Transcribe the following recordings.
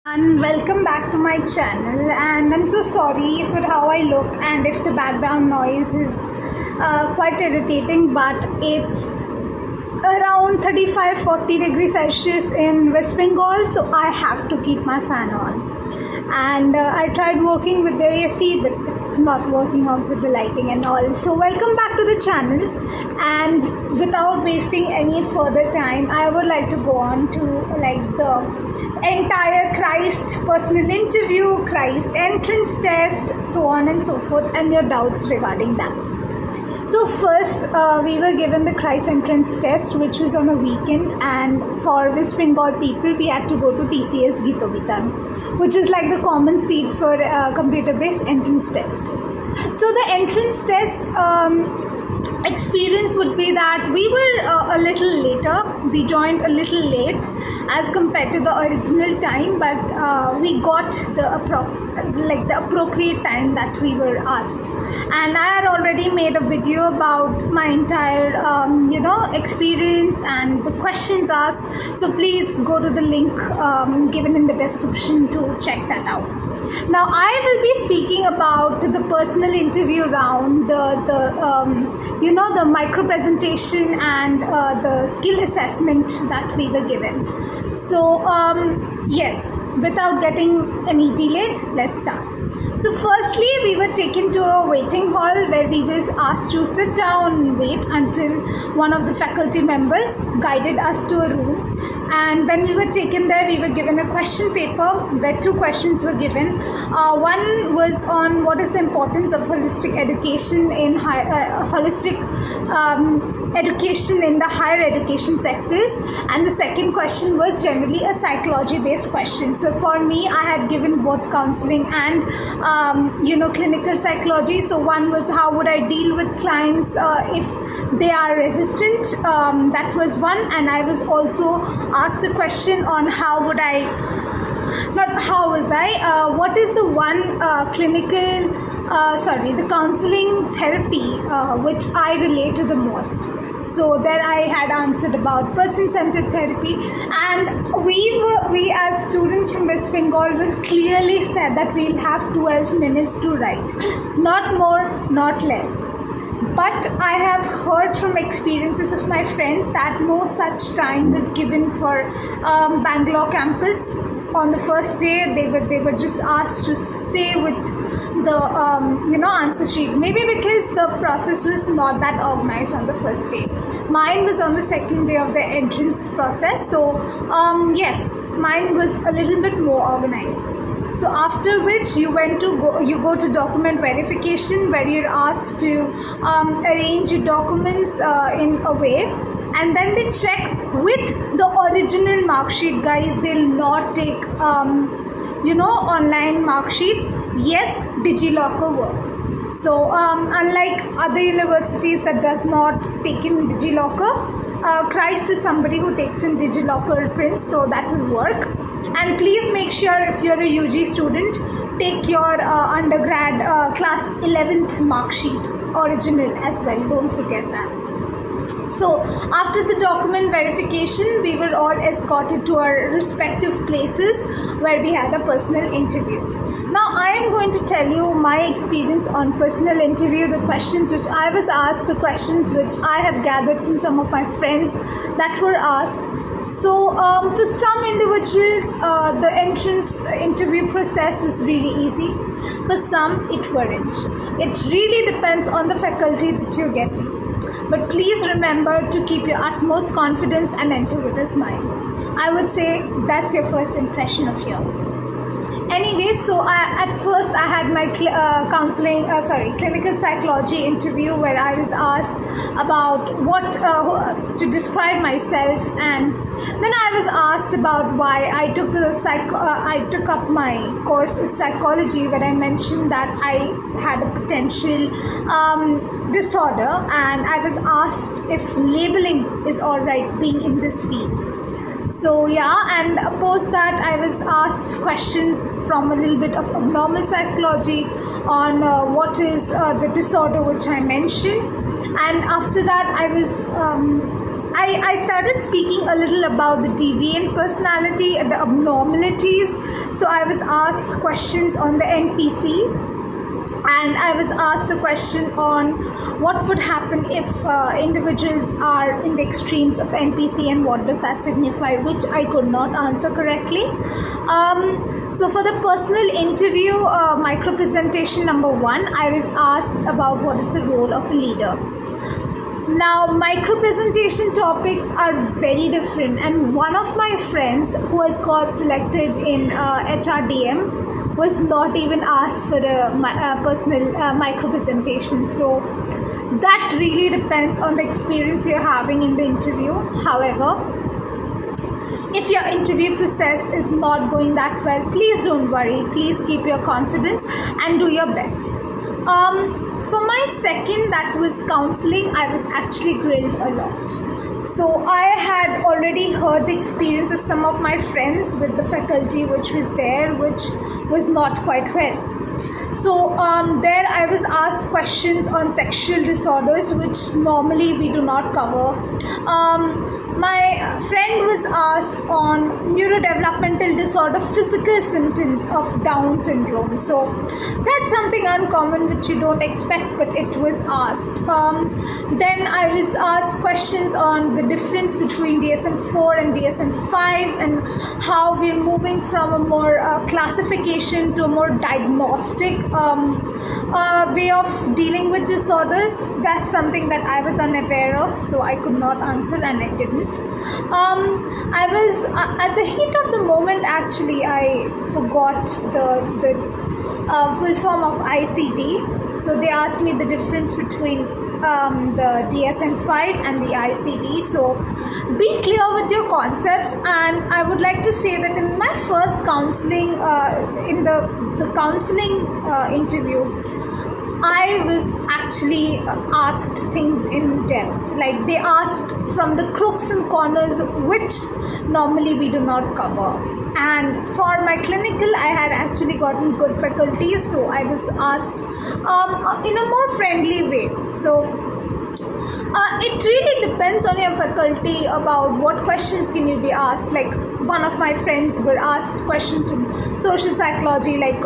And welcome back to my channel, and I'm so sorry for how I look and if the background noise is quite irritating, but it's around 35-40 degrees Celsius in West Bengal, so I have to keep my fan on. And I tried working with the AC, but it's not working out with the lighting and all. So welcome back to the channel, and without wasting any further time, I would like to go on to the entire Christ personal interview, Christ entrance test, so on and so forth, and your doubts regarding that. So first, we were given the Christ entrance test, which was on a weekend, and for West Bengal people, we had to go to TCS Gitobitan, which is like the common seat for computer-based entrance test. So the entrance test experience would be that we were a little later. We joined a little late as compared to the original time, but we got the appropriate time that we were asked. And I had already made a video about my entire experience and the questions asked, so please go to the link given in the description to check that out. Now I will be speaking about the personal interview round, the micro presentation and the skill assessment that we were given. So yes, without getting any delayed, let's start. So firstly, we were taken to a waiting hall where we was asked to sit down and wait until one of the faculty members guided us to a room. And when we were taken there, we were given a question paper where two questions were given. One was on what is the importance of holistic education in education in the higher education sectors, and the second question was generally a psychology based question. So for me, I had given both counseling and clinical psychology. So one was how would I deal with clients if they are resistant, that was one, and I was also asked a question on what is the one the counseling therapy which I relate to the most. So there I had answered about person-centered therapy, and we as students from West Bengal were clearly said that we'll have 12 minutes to write, not more, not less. But I have heard from experiences of my friends that no such time was given for Bangalore campus. On the first day, they were just asked to stay with the answer sheet. Maybe because the process was not that organized on the first day. Mine was on the second day of the entrance process. So yes, mine was a little bit more organized. So after which you go to document verification, where you're asked to arrange your documents in a way, and then they check with the original mark sheet, guys. They'll not take online mark sheets. Yes, DigiLocker works. So unlike other universities that does not take in DigiLocker, Christ is somebody who takes in DigiLocker prints, so that will work. And please make sure, if you're a UG student, take your undergrad class 11th mark sheet original as well. Don't forget that. So after the document verification, we were all escorted to our respective places where we had a personal interview. Now I am going to tell you my experience on personal interview, the questions which I was asked, the questions which I have gathered from some of my friends that were asked. So for some individuals, the entrance interview process was really easy. For some, it weren't. It really depends on the faculty that you're getting. But please remember to keep your utmost confidence and enter with a smile. I would say that's your first impression of yours. Anyway, so at first I had my clinical psychology interview, where I was asked about what to describe myself, and then I was asked about why I took up my course in psychology, where I mentioned that I had a potential disorder, and I was asked if labeling is alright being in this field. So yeah, and post that I was asked questions from a little bit of abnormal psychology on what is the disorder which I mentioned, and after that I was I started speaking a little about the deviant personality, the abnormalities. So I was asked questions on the NPC, and I was asked a question on what would happen if individuals are in the extremes of NPC and what does that signify, which I could not answer correctly. So for the personal interview, micro presentation number 1, I was asked about what is the role of a leader. Now, micro presentation topics are very different, and one of my friends who has got selected in HRDM was not even asked for a personal micro presentation. So that really depends on the experience you're having in the interview. However, if your interview process is not going that well, please don't worry. Please keep your confidence and do your best. For my second, that was counseling, I was actually grilled a lot. So I had already heard the experience of some of my friends with the faculty which was there, which was not quite well. So there I was asked questions on sexual disorders, which normally we do not cover. My friend was asked on neurodevelopmental disorder, physical symptoms of Down syndrome. So that's something uncommon which you don't expect, but it was asked. Then I was asked questions on the difference between DSM-4 and DSM-5 and how we're moving from a more classification to a more diagnostic way of dealing with disorders. That's something that I was unaware of, so I could not answer and I didn't. I was at the heat of the moment, actually I forgot the full form of ICD. So they asked me the difference between the DSM-5 and the ICD. So be clear with your concepts, and I would like to say that in my first counseling, in the counseling interview, I was actually asked things in depth. Like they asked from the crooks and corners, which normally we do not cover. And for my clinical, I had actually gotten good faculty, so I was asked in a more friendly way. So it really depends on your faculty about what questions can you be asked. Like one of my friends were asked questions from social psychology, like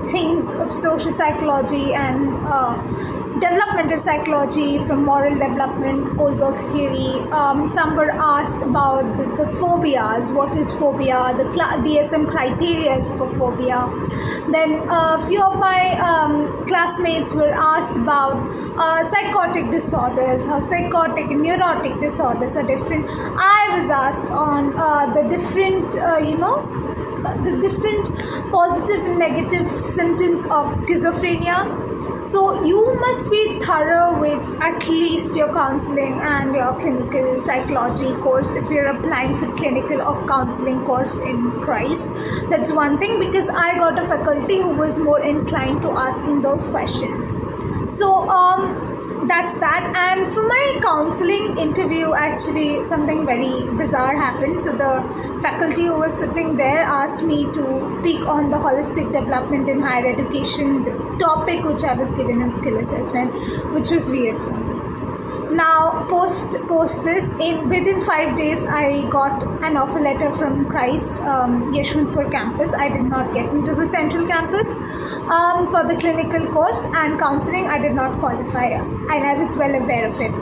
things of social psychology and developmental psychology, from moral development, Kohlberg's theory. Some were asked about the phobias, what is phobia, the DSM criteria for phobia. Then a few of my classmates were asked about psychotic disorders, how psychotic and neurotic disorders are different. I was asked on the different, the different positive and negative symptoms of schizophrenia. So you must be thorough with at least your counseling and your clinical psychology course if you're applying for clinical or counseling course in Christ. That's one thing, because I got a faculty who was more inclined to asking those questions. So that's that. And for my counseling interview, actually something very bizarre happened. So the faculty who was sitting there asked me to speak on the holistic development in higher education, the topic which I was given in skill assessment, which was weird for me. Now post this, within 5 days I got an offer letter from Christ, Yeshwanthpur campus. I did not get into the central campus for the clinical course, and counseling I did not qualify, and I was well aware of it.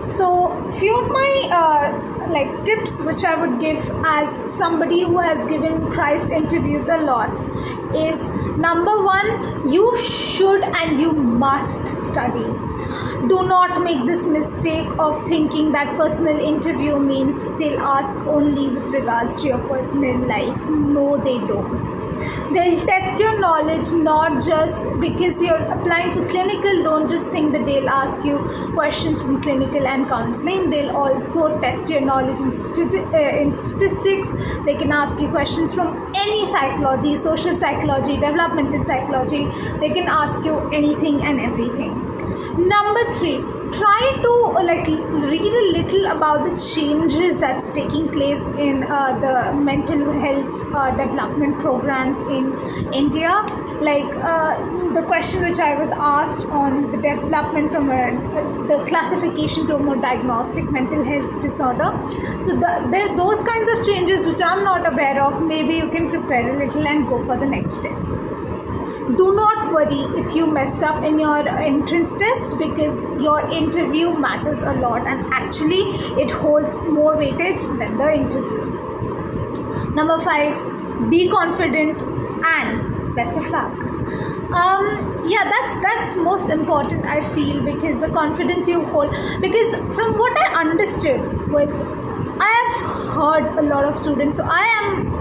So few of my tips which I would give as somebody who has given Christ interviews a lot is, number 1, you should and you must study. Do not make this mistake of thinking that personal interview means they'll ask only with regards to your personal life. No, they don't. They'll test your knowledge, not just because you're applying for clinical. Don't just think that they'll ask you questions from clinical and counseling. They'll also test your knowledge in statistics. They can ask you questions from any psychology, social psychology, developmental psychology. They can ask you anything and everything. Number 3, try to read a little about the changes that's taking place in the mental health development programs in India. the question which I was asked on the development from the classification to a more diagnostic mental health disorder. So those kinds of changes which I'm not aware of, maybe you can prepare a little and go for the next test. Do not worry if you messed up in your entrance test, because your interview matters a lot, and actually it holds more weightage than the interview. Number 5, be confident and best of luck. That's most important, I feel, because the confidence you hold, because from what I understood was, I have heard a lot of students, so I'm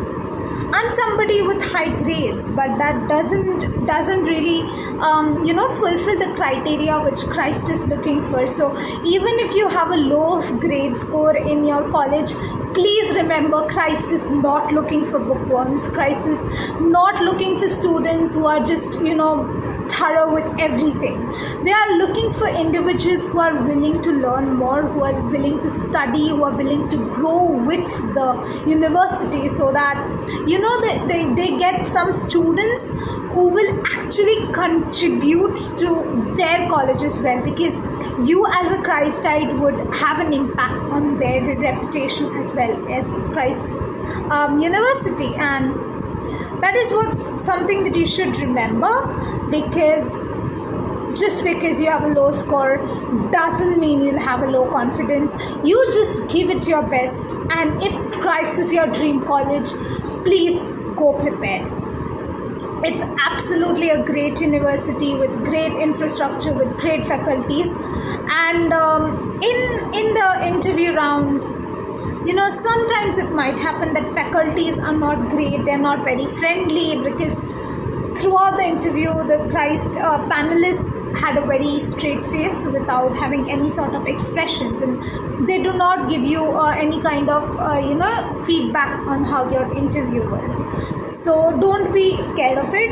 somebody with high grades, but that doesn't really fulfill the criteria which Christ is looking for. So even if you have a low grade score in your college, please remember, Christ is not looking for bookworms. Christ is not looking for students who are just thorough with everything. They are looking for individuals who are willing to learn more, who are willing to study, who are willing to grow with the university, so that they get some students who will actually contribute to their college as well, because you as a Christite would have an impact on their reputation as well as Christ University. And that is what's something that you should remember, because just because you have a low score doesn't mean you'll have a low confidence. You just give it your best, and if Christ is your dream college, please go prepared. It's absolutely a great university with great infrastructure, with great faculties, and in the interview round, sometimes it might happen that faculties are not great, they're not very friendly, because throughout the interview, the Christ panelists had a very straight face without having any sort of expressions, and they do not give you any kind of feedback on how your interview was. So don't be scared of it,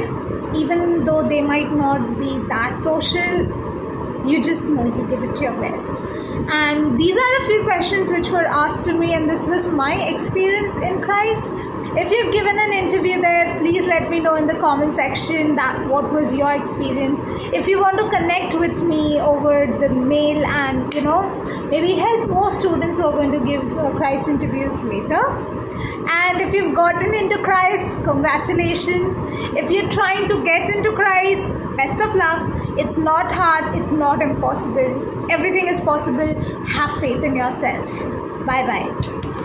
even though they might not be that social. You just know you give it your best. And these are a few questions which were asked to me, and this was my experience in Christ. If you've given an interview there, please let me know in the comment section that what was your experience. If you want to connect with me over the mail and maybe help more students who are going to give Christ interviews later. And if you've gotten into Christ, congratulations. If you're trying to get into Christ, best of luck. It's not hard, it's not impossible. Everything is possible. Have faith in yourself. Bye bye.